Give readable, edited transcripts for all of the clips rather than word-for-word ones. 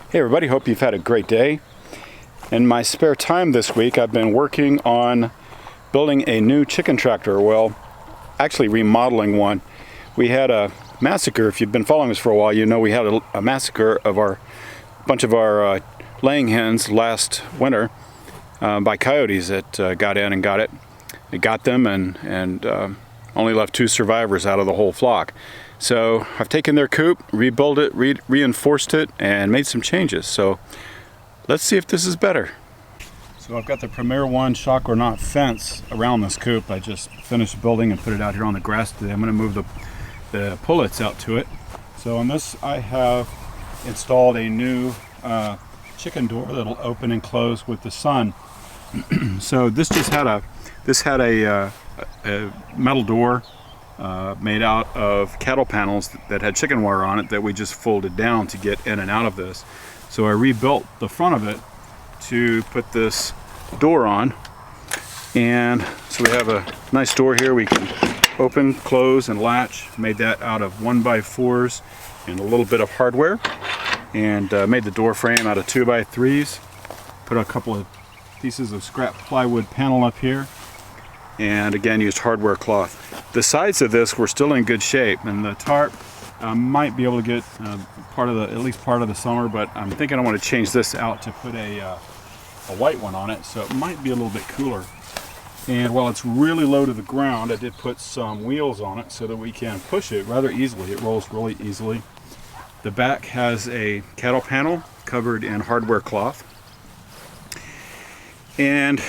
Hey everybody, hope you've had a great day. In my spare time this week, I've been working on building a new chicken tractor. Well, actually remodeling one. We had a massacre. If you've been following us for a while, you know we had a massacre of a bunch of our laying hens last winter by coyotes that got in and got it. It got them and only left 2 survivors out of the whole flock. So I've taken their coop, rebuilt it, reinforced it, and made some changes. So let's see if this is better. So I've got the Premier One shock or not fence around this coop. I just finished building and put it out here on the grass today. I'm going to move the pullets out to it. So on this I have installed a new chicken door that'll open and close with the sun. So this just had a metal door made out of cattle panels that had chicken wire on it that we just folded down to get in and out of this. So I rebuilt the front of it to put this door on, and so we have a nice door here we can open, close, and latch. Made that out of 1x4s and a little bit of hardware, and made the door frame out of 2x3s. Put a couple of pieces of scrap plywood panel up here, and again used hardware cloth. The sides of this were still in good shape, and the tarp might be able to get at least part of the summer, but I'm thinking I want to change this out to put a white one on it, so it might be a little bit cooler. And while it's really low to the ground, I did put some wheels on it so that we can push it rather easily. It rolls really easily. The back has a cattle panel covered in hardware cloth. And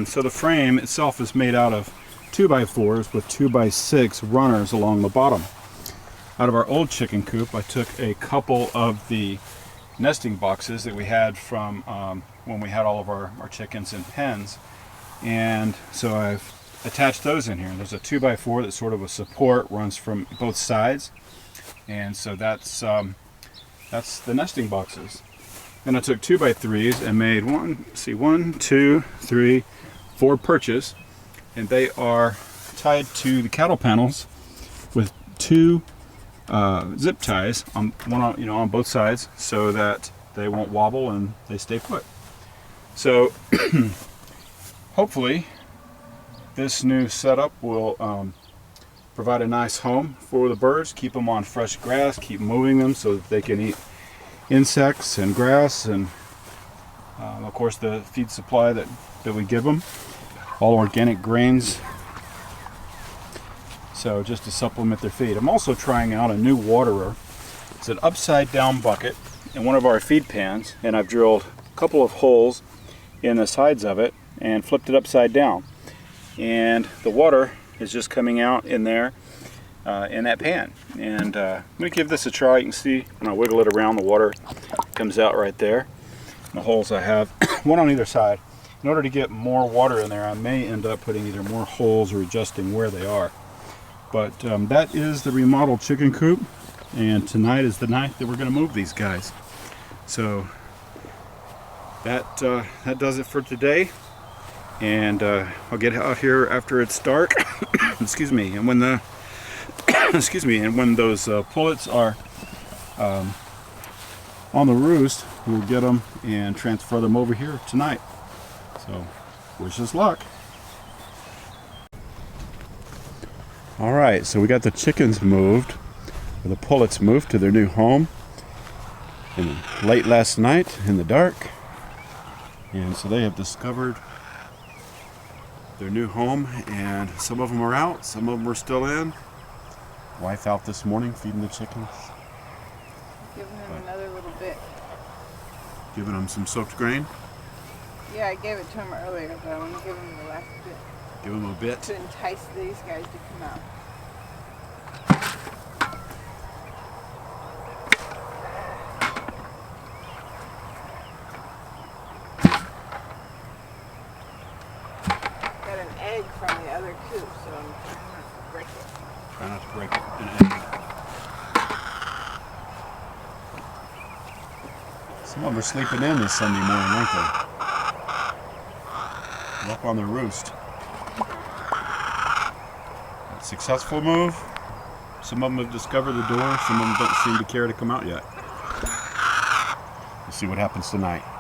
so the frame itself is made out of 2x4s with 2x6 runners along the bottom. Out of our old chicken coop, I took a couple of the nesting boxes that we had from when we had all of our chickens in pens, and so I've attached those in here. There's a 2x4 that's sort of a support, runs from both sides, and so that's the nesting boxes. Then I took 2x3s and made 1, 2, 3, 4 perches, and they are tied to the cattle panels with 2 zip ties on both sides, so that they won't wobble and they stay put. So hopefully this new setup will provide a nice home for the birds, keep them on fresh grass, keep moving them so that they can eat insects and grass, and of course the feed supply that we give them, all organic grains, so just to supplement their feed. I'm also trying out a new waterer. It's an upside down bucket in one of our feed pans, and I've drilled a couple of holes in the sides of it and flipped it upside down, and the water is just coming out in there in that pan. And I'm going to give this a try. You can see when I wiggle it around, the water comes out right there. And the holes I have, one on either side. In order to get more water in there, I may end up putting either more holes or adjusting where they are. But that is the remodeled chicken coop, and tonight is the night that we're going to move these guys. So that does it for today, and I'll get out here after it's dark. Excuse me. And when the and when those pullets are on the roost, we'll get them and transfer them over here tonight. So wish us luck. All right, so we got the chickens moved, or the pullets moved to their new home late last night in the dark, and so they have discovered their new home, and some of them are out, some of them are still in. Wife out this morning feeding the chickens. Giving them another little bit. Giving them some soaked grain? Yeah, I gave it to them earlier, but I want to give them the last bit. Give them a bit? To entice these guys to come out. Got an egg from the other coop, so I'm trying not to break it. Try not to break an egg. Some of them are sleeping in this Sunday morning, aren't they? They're up on their roost. Successful move. Some of them have discovered the door. Some of them don't seem to care to come out yet. We'll see what happens tonight.